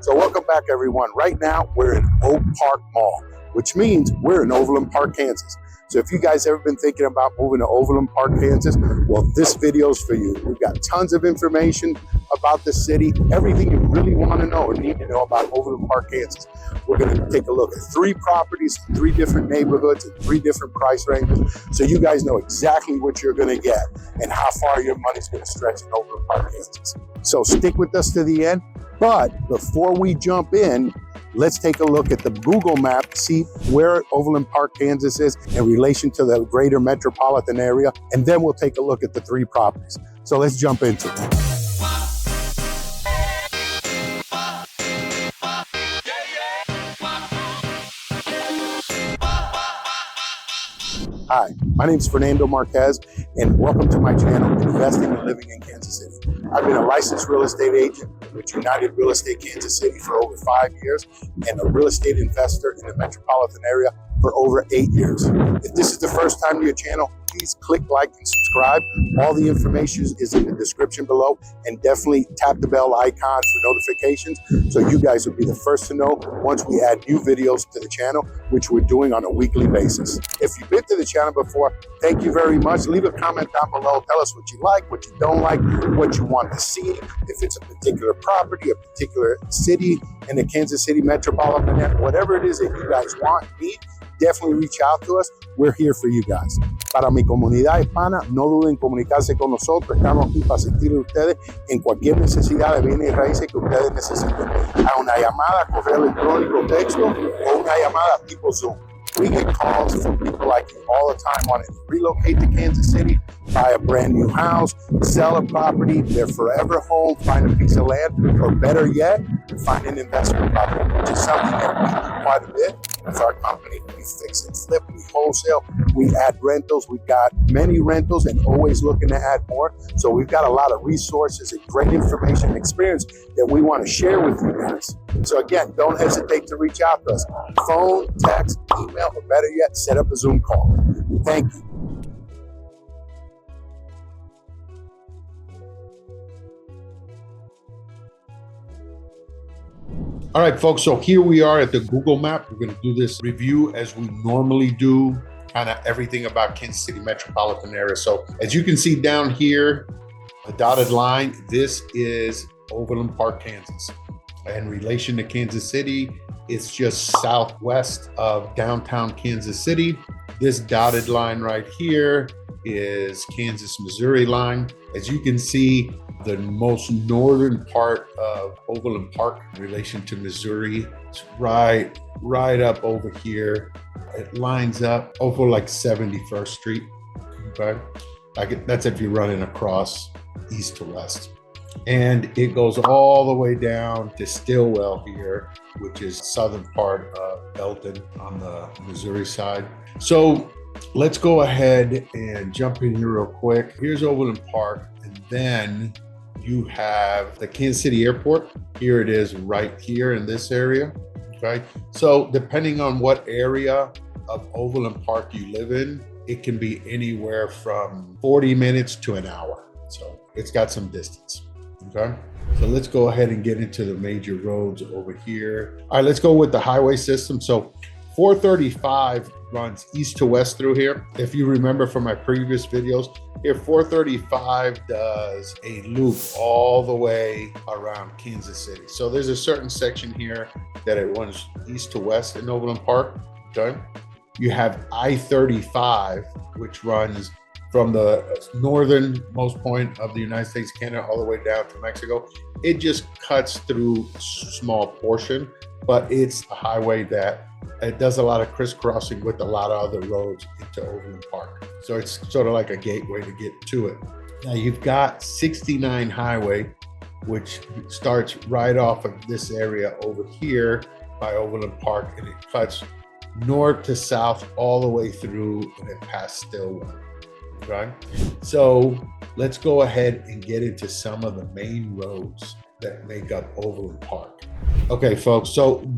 So welcome back, everyone. Right now, we're in Oak Park Mall, which means we're in Overland Park, Kansas. So if you guys ever been thinking about moving to Overland Park, Kansas, well, this video's for you. We've got tons of information about the city, everything you really want to know or need to know about Overland Park, Kansas. We're going to take a look at 3 properties, 3 different neighborhoods, and 3 different price ranges, so you guys know exactly what you're going to get and how far your money's going to stretch in Overland Park, Kansas. So stick with us to the end. But before we jump in, let's take a look at the Google map, see where Overland Park, Kansas is in relation to the greater metropolitan area, and then we'll take a look at the 3 properties. So let's jump into it. Hi, my name is Fernando Marquez, and welcome to my channel, Investing and Living in Kansas City. I've been a licensed real estate agent with United Real Estate Kansas City for over 5 years, and a real estate investor in the metropolitan area for over 8 years. If this is the first time to your channel, please click like and subscribe. All the information is in the description below, and definitely tap the bell icon for notifications so you guys will be the first to know once we add new videos to the channel, which we're doing on a weekly basis. If you've been to the channel before, thank you very much. Leave a comment down below. Tell us what you like, what you don't like, what you want to see. If it's a particular property, a particular city in the Kansas City metropolitan area, whatever it is that you guys want, need, definitely reach out to us. We're here for you guys. Para mi comunidad hispana, no duden en comunicarse con nosotros. Estamos aquí para asistirle a ustedes en cualquier necesidad de bienes y raíces que ustedes necesiten. A una llamada, correo electrónico, texto o una llamada tipo Zoom. We get calls from people like you all the time wanting to relocate to Kansas City, buy a brand new house, sell a property, their forever home, find a piece of land, or better yet, find an investment property, which is something that we do quite a bit with our company. We fix and flip, we wholesale, we add rentals. We've got many rentals and always looking to add more. So we've got a lot of resources and great information and experience that we want to share with you guys. So again, don't hesitate to reach out to us. Phone, text, email, or better yet, set up a Zoom call. Thank you. All right, folks, so here we are at the Google map. We're going to do this review as we normally do, kind of everything about Kansas City metropolitan area. So as you can see down here, a dotted line, this is Overland Park, Kansas. In relation to Kansas City, it's just southwest of downtown Kansas City. This dotted line right here is Kansas, Missouri line. As you can see, the most northern part of Overland Park in relation to Missouri, it's right up over here. It lines up over like 71st Street, okay? That's if you're running across east to west. And it goes all the way down to Stillwell here, which is southern part of Belton on the Missouri side. So let's go ahead and jump in here real quick. Here's Overland Park, and then you have the Kansas City Airport. Here it is right here in this area, okay? So depending on what area of Overland Park you live in, it can be anywhere from 40 minutes to an hour. So it's got some distance, okay? So let's go ahead and get into the major roads over here. All right, let's go with the highway system. So 435 runs east to west through here. If you remember from my previous videos, here 435 does a loop all the way around Kansas City. So there's a certain section here that it runs east to west in Overland Park, okay? You have I-35, which runs from the northernmost point of the United States, Canada, all the way down to Mexico. It just cuts through a small portion, but it's a highway that it does a lot of crisscrossing with a lot of other roads into Overland Park. So it's sort of like a gateway to get to it. Now you've got 69 Highway, which starts right off of this area over here by Overland Park, and it cuts north to south all the way through and it past Stillwell. Okay, so let's go ahead and get into some of the main roads that make up Overland Park. Okay, folks, so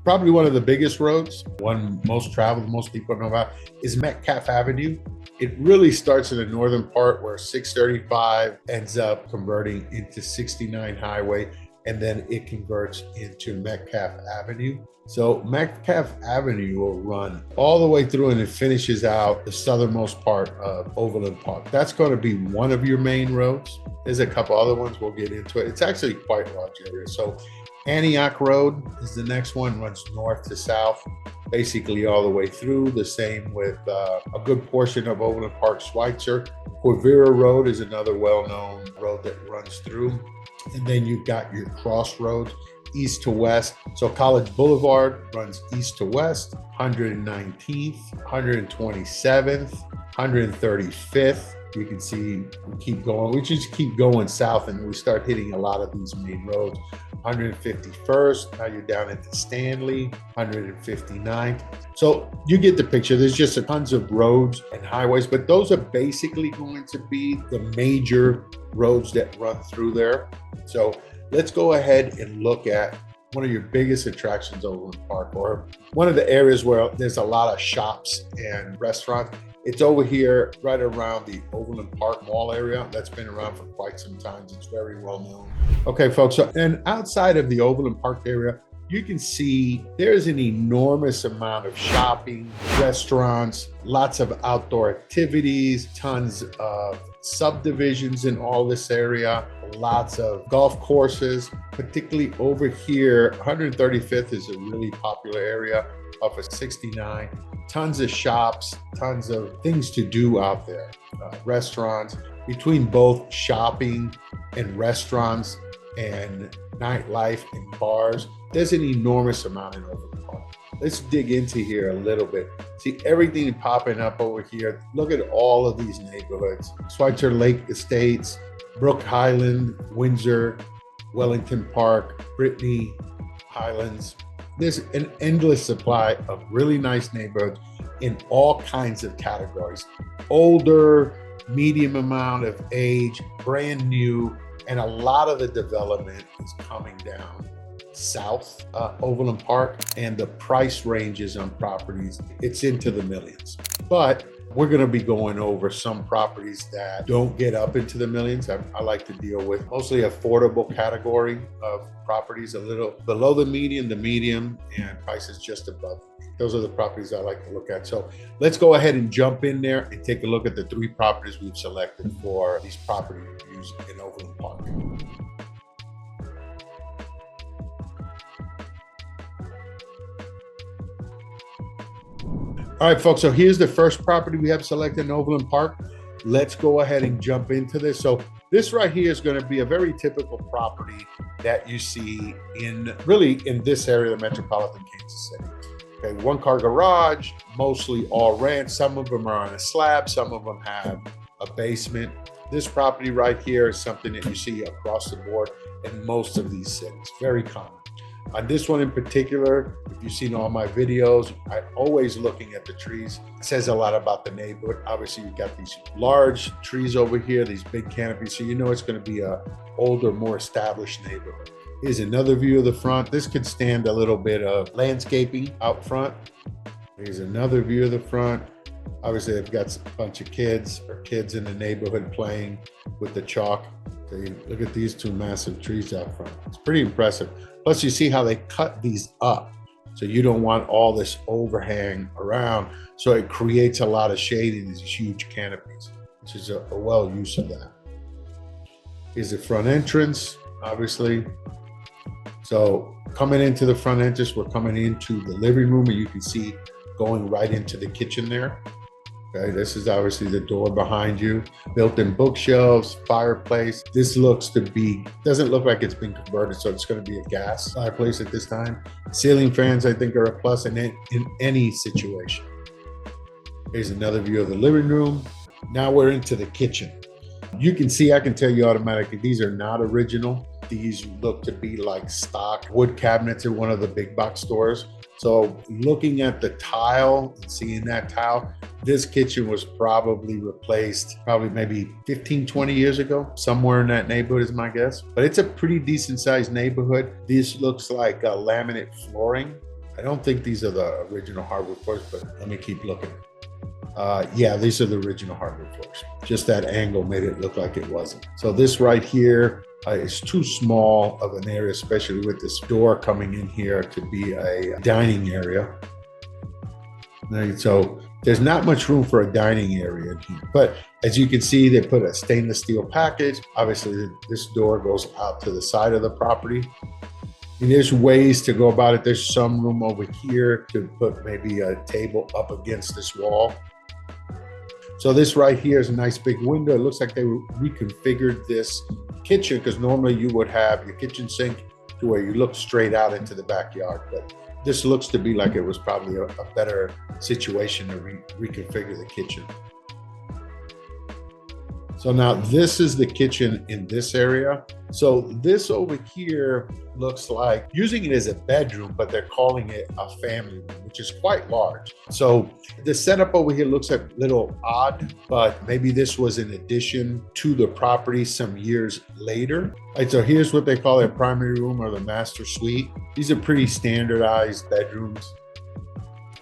probably one of the biggest roads, one most traveled, most people know about, is Metcalf Avenue. It really starts in the northern part where 635 ends up converting into 69 Highway. and then it converts into Metcalf Avenue. So Metcalf Avenue will run all the way through and it finishes out the southernmost part of Overland Park. That's going to be one of your main roads. There's a couple other ones, we'll get into it. It's actually quite a large area. So Antioch Road is the next one, runs north to south, basically all the way through. The same with a good portion of Overland Park Schweitzer. Quivira Road is another well-known road that runs through. And then you've got your crossroads, east to west. So College Boulevard runs east to west, 119th, 127th, 135th. You can see we keep going. We just keep going south and we start hitting a lot of these main roads. 151st, now you're down into Stanley, 159th. So you get the picture. There's just tons of roads and highways, but those are basically going to be the major roads that run through there. So let's go ahead and look at one of your biggest attractions over in Park, or one of the areas where there's a lot of shops and restaurants. It's over here right around the Overland Park Mall area. That's been around for quite some time. It's very well known. Okay, folks, so and outside of the Overland Park area, you can see there's an enormous amount of shopping, restaurants, lots of outdoor activities, tons of subdivisions in all this area, lots of golf courses, particularly over here. 135th is a really popular area off of 69. Tons of shops, tons of things to do out there. Restaurants, between both shopping and restaurants and nightlife and bars, there's an enormous amount in Overland Park. Let's dig into here a little bit. See everything popping up over here. Look at all of these neighborhoods. Schweitzer Lake Estates, Brook Highland, Windsor, Wellington Park, Brittany, Highlands. There's an endless supply of really nice neighborhoods in all kinds of categories. Older, medium amount of age, brand new, and a lot of the development is coming down south Overland Park, and the price ranges on properties, it's into the millions. But we're going to be going over some properties that don't get up into the millions. I like to deal with mostly affordable category of properties, a little below the medium, and prices just above. Those are the properties I like to look at. So let's go ahead and jump in there and take a look at the 3 properties we've selected for these property reviews in Overland Park. All right, folks, so here's the first property we have selected in Overland Park. Let's go ahead and jump into this. So this right here is going to be a very typical property that you see in this area of metropolitan Kansas City. Okay, 1-car garage, mostly all ranch. Some of them are on a slab, some of them have a basement. This property right here is something that you see across the board in most of these cities, very common. On this one in particular, if you've seen all my videos, I'm always looking at the trees. It says a lot about the neighborhood. Obviously, you've got these large trees over here, these big canopies, so you know it's going to be a older, more established neighborhood. Here's another view of the front. This could stand a little bit of landscaping out front. Here's another view of the front. Obviously, they've got a bunch of kids in the neighborhood playing with the chalk. So you look at these 2 massive trees out front. It's pretty impressive. Plus, you see how they cut these up. So you don't want all this overhang around. So it creates a lot of shade in these huge canopies, which is a well use of that. Here's the front entrance, obviously. So coming into the front entrance, we're coming into the living room, and you can see going right into the kitchen there. Okay, this is obviously the door behind you. Built-in bookshelves, fireplace. This doesn't look like it's been converted, so it's going to be a gas fireplace at this time. Ceiling fans, I think, are a plus in any situation. Here's another view of the living room. Now we're into the kitchen. You can see, I can tell you automatically, these are not original. These look to be like stock wood cabinets in one of the big box stores. So looking at the tile and seeing that tile, this kitchen was probably replaced maybe 15, 20 years ago, somewhere in that neighborhood is my guess. But it's a pretty decent sized neighborhood. This looks like laminate flooring. I don't think these are the original hardwood floors, but let me keep looking. Yeah, these are the original hardwood floors. Just that angle made it look like it wasn't. So this right here It's too small of an area, especially with this door coming in here to be a dining area. So there's not much room for a dining area in here. But as you can see, they put a stainless steel package. Obviously, this door goes out to the side of the property. And there's ways to go about it. There's some room over here to put maybe a table up against this wall. So this right here is a nice big window. It looks like they reconfigured this kitchen, because normally you would have your kitchen sink to where you look straight out into the backyard. But this looks to be like it was probably a better situation to reconfigure the kitchen. So now this is the kitchen in this area. So this over here looks like using it as a bedroom, but they're calling it a family room, which is quite large. So the setup over here looks a little odd, but maybe this was an addition to the property some years later. All right, so here's what they call their primary room or the master suite. These are pretty standardized bedrooms.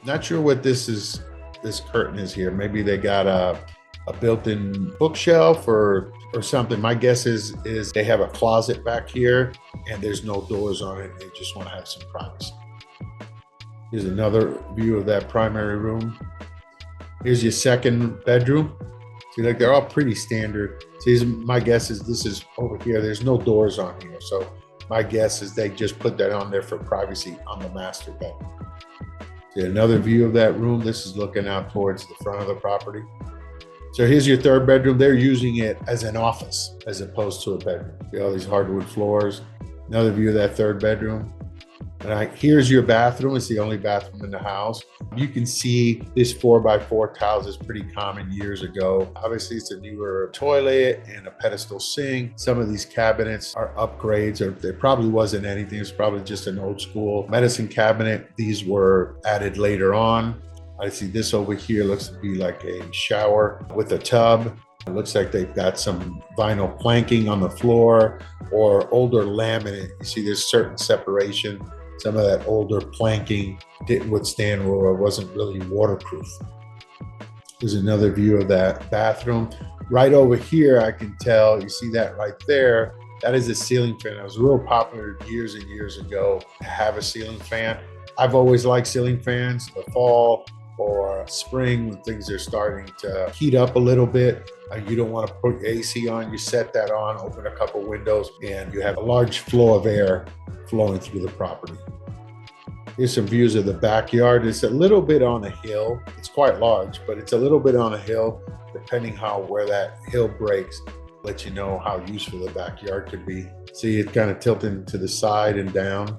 Not sure what this curtain is here. Maybe they got a built-in bookshelf or something. My guess is they have a closet back here and there's no doors on it. They just want to have some privacy. Here's another view of that primary room. Here's your second bedroom. See, like they're all pretty standard. See, my guess is this is over here. There's no doors on here. So my guess is they just put that on there for privacy on the master bedroom. See, another view of that room. This is looking out towards the front of the property. So here's your third bedroom. They're using it as an office as opposed to a bedroom. See all these hardwood floors. Another view of that third bedroom. And here's your bathroom. It's the only bathroom in the house. You can see this 4x4 tiles is pretty common years ago. Obviously, it's a newer toilet and a pedestal sink. Some of these cabinets are upgrades, or there probably wasn't anything. It's probably just an old school medicine cabinet. These were added later on. I see this over here looks to be like a shower with a tub. It looks like they've got some vinyl planking on the floor or older laminate. You see there's certain separation. Some of that older planking didn't withstand or wasn't really waterproof. There's another view of that bathroom. Right over here, I can tell, you see that right there, that is a ceiling fan. It was real popular years and years ago to have a ceiling fan. I've always liked ceiling fans. The fall or spring when things are starting to heat up a little bit, you don't want to put your AC on, you set that on, open a couple windows, and you have a large flow of air flowing through the property. Here's some views of the backyard. It's a little bit on a hill. It's quite large, but it's a little bit on a hill, depending where that hill breaks, let you know how useful the backyard could be. See it kind of tilting to the side and down.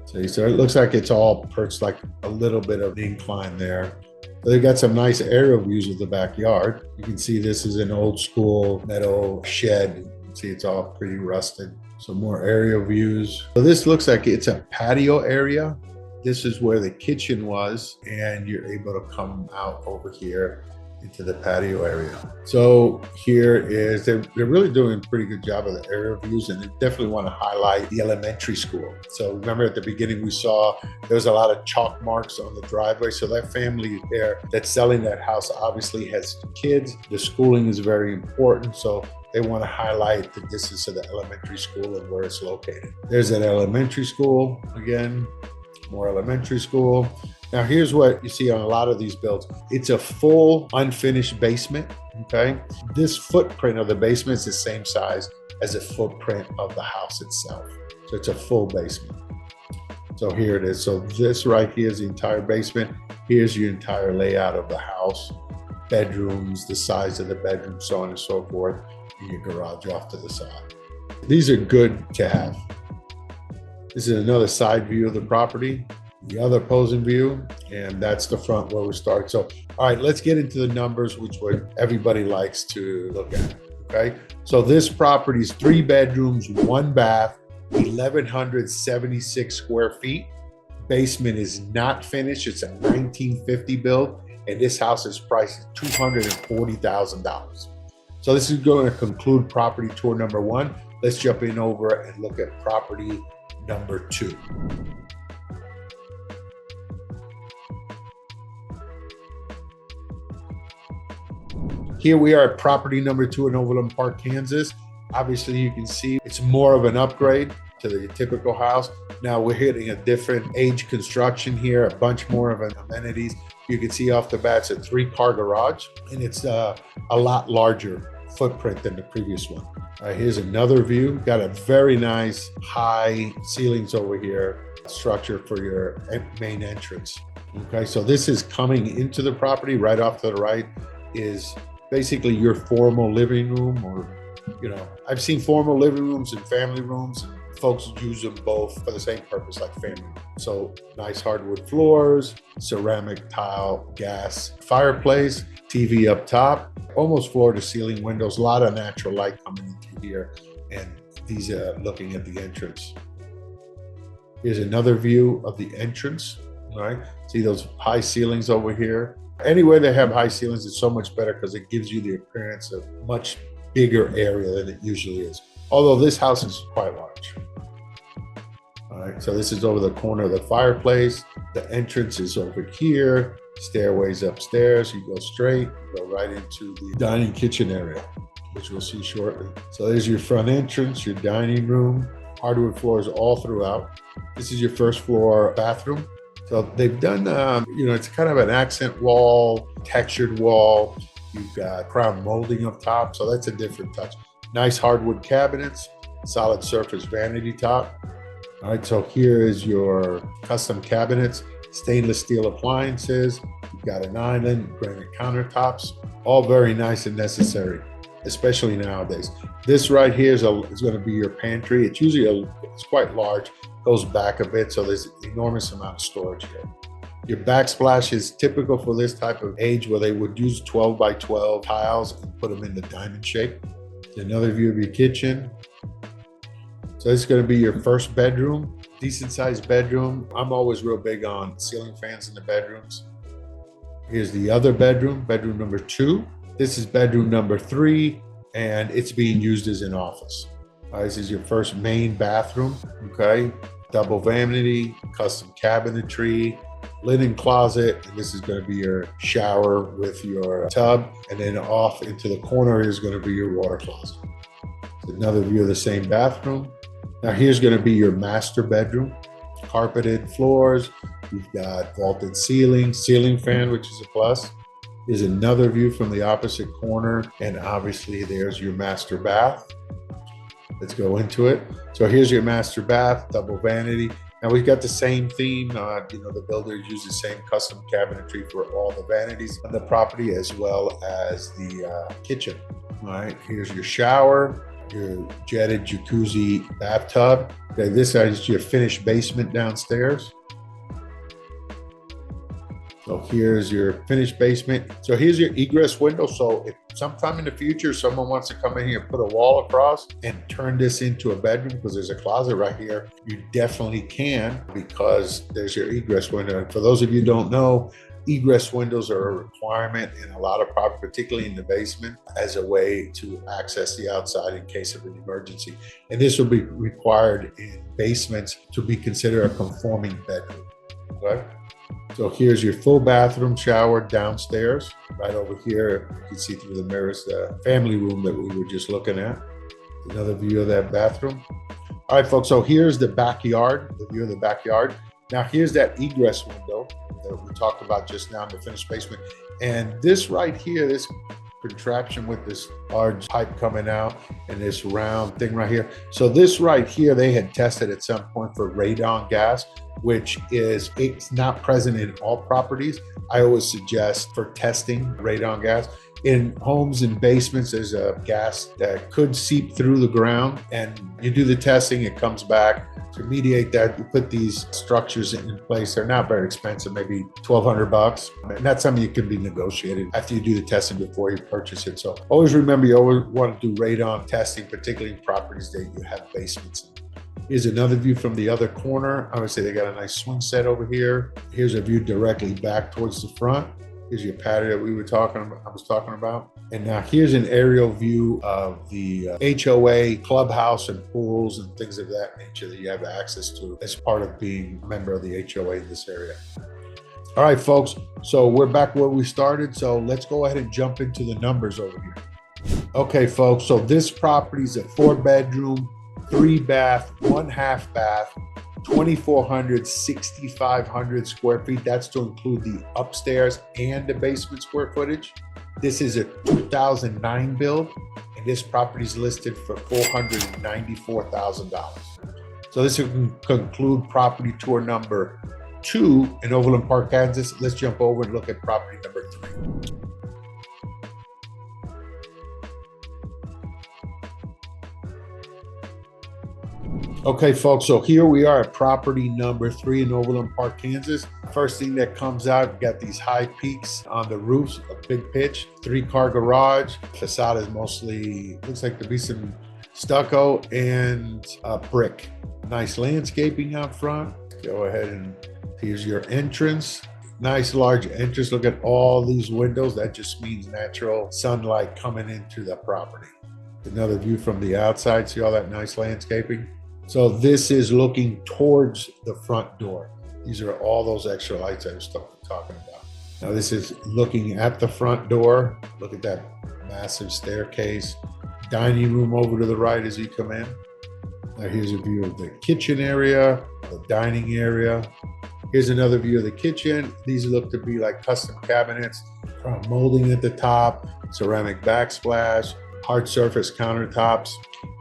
So it looks like it's all perched like a little bit of an incline there. They got some nice aerial views of the backyard. You can see this is an old school metal shed. You can see it's all pretty rusted. Some more aerial views. So this looks like it's a patio area. This is where the kitchen was, and you're able to come out over here into the patio area. So here is, they're really doing a pretty good job of the aerial views, and they definitely want to highlight the elementary school. So remember at the beginning we saw there was a lot of chalk marks on the driveway. So that family there that's selling that house obviously has kids. The schooling is very important. So they want to highlight the distance to the elementary school and where it's located. There's an elementary school again, more elementary school. Now here's what you see on a lot of these builds. It's a full unfinished basement, okay? This footprint of the basement is the same size as the footprint of the house itself. So it's a full basement. So here it is. So this right here is the entire basement. Here's your entire layout of the house, bedrooms, the size of the bedroom, so on and so forth, and your garage off to the side. These are good to have. This is another side view of the property, the other opposing view, and that's the front where we start. So, all right, let's get into the numbers, which everybody likes to look at, okay? So this property is 3 bedrooms, 1 bath, 1,176 square feet. Basement is not finished. It's a 1950 build, and this house is priced at $240,000. So this is going to conclude property tour number 1. Let's jump in over and look at property number 2. Here we are at property number 2 in Overland Park, Kansas. Obviously, you can see it's more of an upgrade to the typical house. Now we're hitting a different age construction here, a bunch more of an amenities. You can see off the bat, it's a 3-car garage, and it's a lot larger footprint than the previous one. All right, here's another view. Got a very nice high ceilings over here, structure for your main entrance. Okay, so this is coming into the property. Right off to the right is basically your formal living room, or, you know, I've seen formal living rooms and family rooms, and folks use them both for the same purpose, like family. So nice hardwood floors, ceramic tile, gas fireplace, TV up top, almost floor to ceiling windows, a lot of natural light coming into here. And these are looking at the entrance. Here's another view of the entrance, all right? See those high ceilings over here? Anywhere they have high ceilings, it's so much better because it gives you the appearance of much bigger area than it usually is. Although this house is quite large. All right, so this is over the corner of the fireplace. The entrance is over here. Stairways upstairs. You go straight, go right into the dining kitchen area, which we'll see shortly. So there's your front entrance, your dining room, hardwood floors all throughout. This is your first floor bathroom. So they've done, you know, it's kind of an accent wall, textured wall. You've got crown molding up top, so that's a different touch. Nice hardwood cabinets, solid surface vanity top. All right, so here is your custom cabinets, stainless steel appliances. You've got an island, granite countertops, all very nice and necessary, especially nowadays. This right here is going to be your pantry. It's usually it's quite large, goes back a bit, so there's an enormous amount of storage here. Your backsplash is typical for this type of age, where they would use 12 by 12 tiles and put them in the diamond shape. Another view of your kitchen. So this is going to be your first bedroom, decent sized bedroom. I'm always real big on ceiling fans in the bedrooms. Here's the other bedroom, bedroom number 2. This is bedroom number 3, and it's being used as an office. This is your first main bathroom, okay? Double vanity, custom cabinetry, linen closet, and this is going to be your shower with your tub, and then off into the corner is going to be your water closet. Another view of the same bathroom. Now here's going to be your master bedroom. Carpeted floors, you've got vaulted ceiling, ceiling fan, which is a plus. Here's another view from the opposite corner, and obviously there's your master bath. Let's go into it. So here's your master bath, double vanity. Now we've got the same theme. You know, the builders use the same custom cabinetry for all the vanities on the property, as well as the kitchen. All right, here's your shower, your jetted jacuzzi bathtub. Okay, this is your finished basement downstairs. So here's your finished basement. So here's your egress window. So if sometime in the future, someone wants to come in here and put a wall across and turn this into a bedroom, because there's a closet right here, you definitely can, because there's your egress window. And for those of you who don't know, egress windows are a requirement in a lot of property, particularly in the basement, as a way to access the outside in case of an emergency. And this will be required in basements to be considered a conforming bedroom. Okay? So here's your full bathroom, shower downstairs. Right over here, you can see through the mirrors the family room that we were just looking at. Another view of that bathroom. All right, folks, so here's the backyard, the view of the backyard. Now here's that egress window that we talked about just now in the finished basement. And this right here, this contraption with this large pipe coming out and this round thing right here. So this right here, they had tested at some point for radon gas, which is, it's not present in all properties. I always suggest for testing radon gas. In homes and basements, there's a gas that could seep through the ground, and you do the testing, it comes back. To mediate that, you put these structures in place. They're not very expensive, maybe $1,200. And that's something you can be negotiated after you do the testing before you purchase it. So always remember, you always want to do radon testing, particularly in properties that you have basements in. Here's another view from the other corner. Obviously, they got a nice swing set over here. Here's a view directly back towards the front. Here's your patio that I was talking about. And now here's an aerial view of the HOA clubhouse and pools and things of that nature that you have access to as part of being a member of the HOA in this area. All right, folks, so we're back where we started. So let's go ahead and jump into the numbers over here. Okay, folks, so this property is a 4-bedroom, 3-bath, 1/2 bath, 2,400, 6,500 square feet. That's to include the upstairs and the basement square footage. This is a 2009 build, and this property is listed for $494,000. So this will conclude property tour number 2 in Overland Park, Kansas. Let's jump over and look at property number 3. Okay, folks, so here we are at property number 3 in Overland Park, Kansas. First thing that comes out, got these high peaks on the roofs, a big pitch, 3-car garage. Facade is mostly, looks like to be some stucco and brick. Nice landscaping out front. Go ahead and here's your entrance. Nice large entrance. Look at all these windows. That just means natural sunlight coming into the property. Another view from the outside. See all that nice landscaping? So this is looking towards the front door. These are all those extra lights I was talking about. Now this is looking at the front door. Look at that massive staircase. Dining room over to the right as you come in. Now here's a view of the kitchen area, the dining area. Here's another view of the kitchen. These look to be like custom cabinets, molding at the top, ceramic backsplash, hard surface countertops,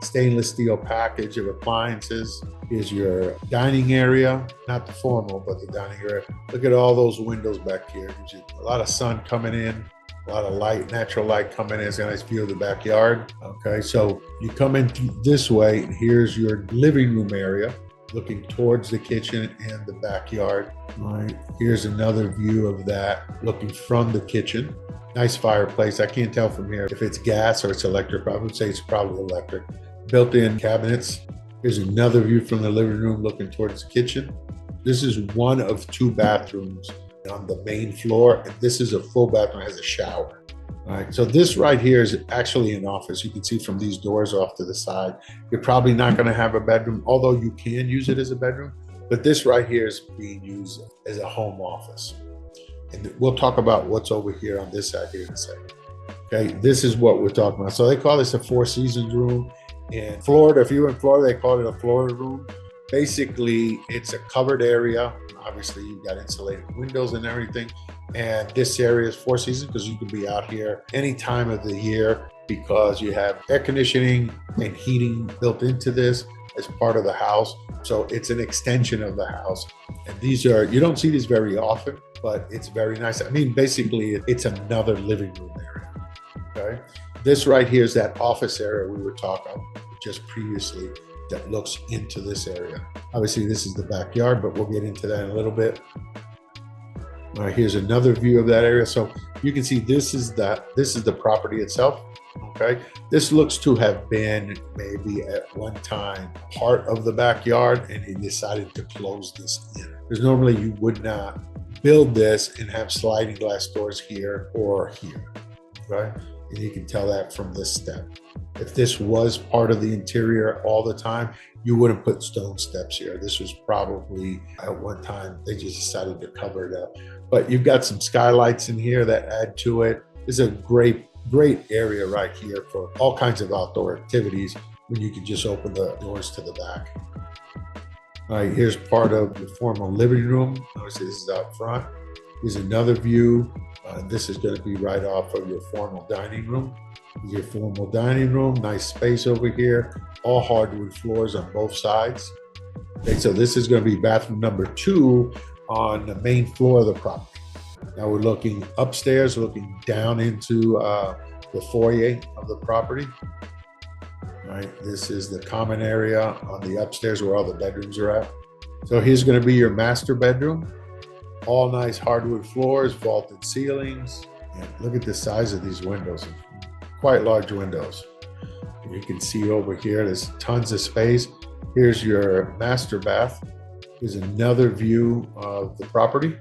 stainless steel package of appliances. Here's your dining area, not the formal, but the dining area. Look at all those windows back here. Gives you a lot of sun coming in, a lot of light, natural light coming in. It's a nice view of the backyard. Okay, so you come in this way, and here's your living room area, looking towards the kitchen and the backyard. All right, here's another view of that, looking from the kitchen. Nice fireplace. I can't tell from here if it's gas or it's electric. I would say it's probably electric. Built-in cabinets. Here's another view from the living room looking towards the kitchen. This is one of 2 bathrooms on the main floor. And this is a full bathroom, has a shower. All right, so this right here is actually an office. You can see from these doors off to the side. You're probably not going to have a bedroom, although you can use it as a bedroom. But this right here is being used as a home office. And we'll talk about what's over here on this side here in a second. Okay, this is what we're talking about. So they call this a 4 seasons room. In Florida, if you're in Florida, they call it a Florida room. Basically, it's a covered area. Obviously, you've got insulated windows and everything. And this area is 4 seasons because you can be out here any time of the year because you have air conditioning and heating built into this as part of the house. So it's an extension of the house. And these are, you don't see these very often, but it's very nice. I mean, basically, it's another living room area, okay? This right here is that office area we were talking about just previously that looks into this area. Obviously, this is the backyard, but we'll get into that in a little bit. All right, here's another view of that area. So you can see this is the property itself, okay? This looks to have been maybe at one time part of the backyard, and he decided to close this in. Because normally you would not build this and have sliding glass doors here or here, right? And you can tell that from this step. If this was part of the interior all the time, you wouldn't put stone steps here. This was probably at one time, they just decided to cover it up. But you've got some skylights in here that add to it. This is a great area right here for all kinds of outdoor activities when you can just open the doors to the back. All right, here's part of the formal living room. Obviously, this is out front. Here's another view. This is going to be right off of your formal dining room. Your formal dining room, nice space over here. All hardwood floors on both sides. Okay, so this is going to be bathroom number 2 on the main floor of the property. Now we're looking upstairs, looking down into the foyer of the property. All right, this is the common area on the upstairs where all the bedrooms are at. So here's going to be your master bedroom. All nice hardwood floors, vaulted ceilings. And look at the size of these windows, quite large windows. And you can see over here, there's tons of space. Here's your master bath. Here's another view of the property.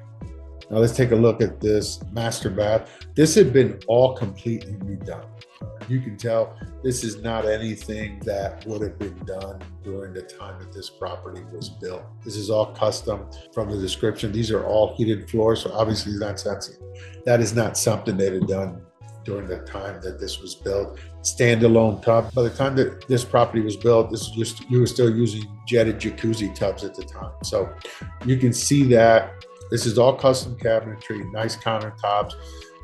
Now let's take a look at this master bath. This had been all completely redone. You can tell this is not anything that would have been done during the time that this property was built. This is all custom from the description. These are all heated floors, so obviously that is not something they'd have done during the time that this was built. Standalone tub. By the time that this property was built, this was just, you were still using jetted jacuzzi tubs at the time. So you can see that this is all custom cabinetry, nice countertops.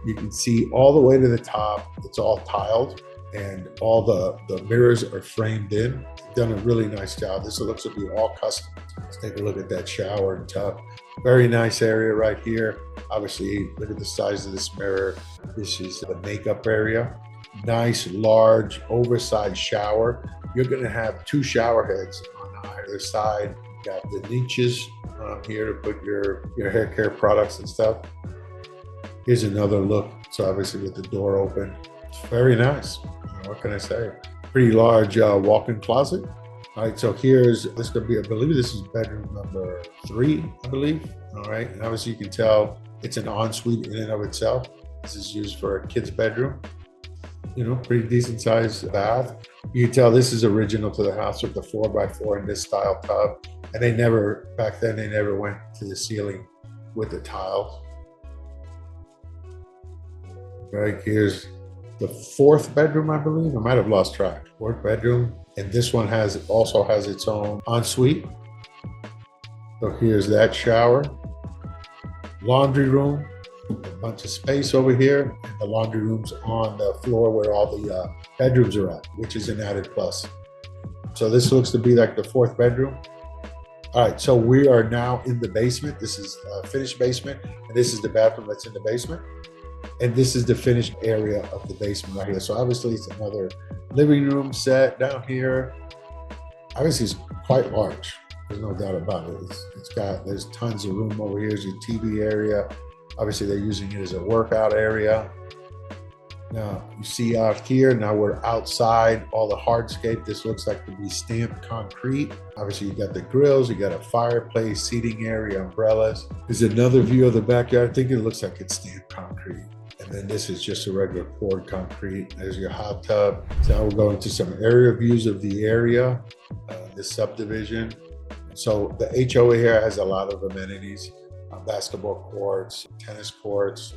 You can see all the way to the top. It's all tiled and all the mirrors are framed in. Done a really nice job. This looks to be all custom. Let's take a look at that shower and tub. Very nice area right here. Obviously, look at the size of this mirror. This is the makeup area. Nice, large, oversized shower. You're gonna have 2 shower heads on either side. You got the niches here to put your hair care products and stuff. Here's another look. So obviously with the door open, it's very nice. What can I say? Pretty large walk-in closet. All right, so this could be, I believe this is bedroom number 3, I believe. All right, and obviously you can tell it's an ensuite in and of itself. This is used for a kid's bedroom. You know, pretty decent sized bath. You can tell this is original to the house with the 4x4 in this style tub. And they never, back then, they never went to the ceiling with the tiles. Right, here's the 4th bedroom, I believe. I might have lost track. 4th bedroom. And this one also has its own ensuite. So here's that shower. Laundry room. A bunch of space over here. And the laundry room's on the floor where all the bedrooms are at, which is an added plus. So this looks to be like the 4th bedroom. All right, so we are now in the basement. This is a finished basement, and this is the bathroom that's in the basement. And this is the finished area of the basement right here. So obviously it's another living room set down here. Obviously it's quite large. There's no doubt about it. There's tons of room over here. Here's your TV area. Obviously they're using it as a workout area. Now you see out here, now we're outside, all the hardscape. This looks like to be stamped concrete. Obviously you got the grills, you got a fireplace, seating area, umbrellas. There's another view of the backyard. I think it looks like it's stamped concrete. And then this is just a regular poured concrete. There's your hot tub. So now we'll go into some area views of the area, this subdivision. So the HOA here has a lot of amenities, basketball courts, tennis courts.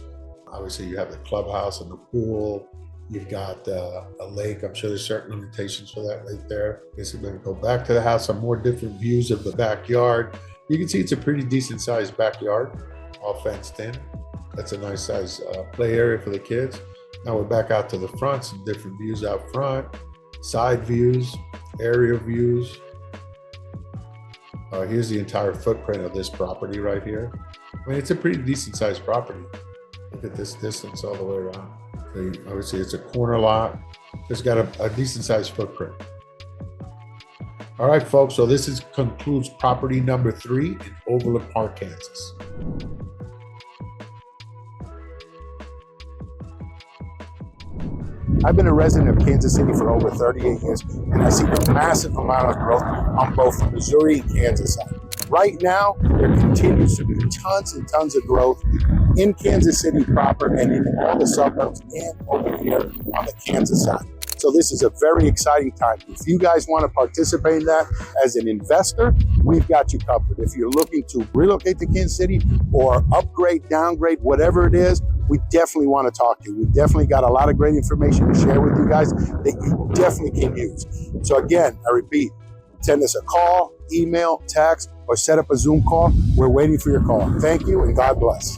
Obviously you have the clubhouse and the pool. You've got a lake. I'm sure there's certain limitations for that lake there. Basically, we're gonna go back to the house, some more different views of the backyard. You can see it's a pretty decent sized backyard, all fenced in. That's a nice size play area for the kids. Now we're back out to the front, some different views out front, side views, area views. Here's the entire footprint of this property right here. I mean, it's a pretty decent sized property. Look at this distance all the way around. Obviously it's a corner lot. It's got a decent sized footprint. All right, folks, so this concludes property number 3 in Overland Park, Kansas. I've been a resident of Kansas City for over 38 years, and I see a massive amount of growth on both the Missouri and Kansas side. Right now, there continues to be tons and tons of growth in Kansas City proper and in all the suburbs and over here on the Kansas side. So this is a very exciting time. If you guys want to participate in that as an investor, we've got you covered. If you're looking to relocate to Kansas City or upgrade, downgrade, whatever it is, we definitely want to talk to you. We definitely got a lot of great information to share with you guys that you definitely can use. So again, I repeat, send us a call, email, text, or set up a Zoom call. We're waiting for your call. Thank you and God bless.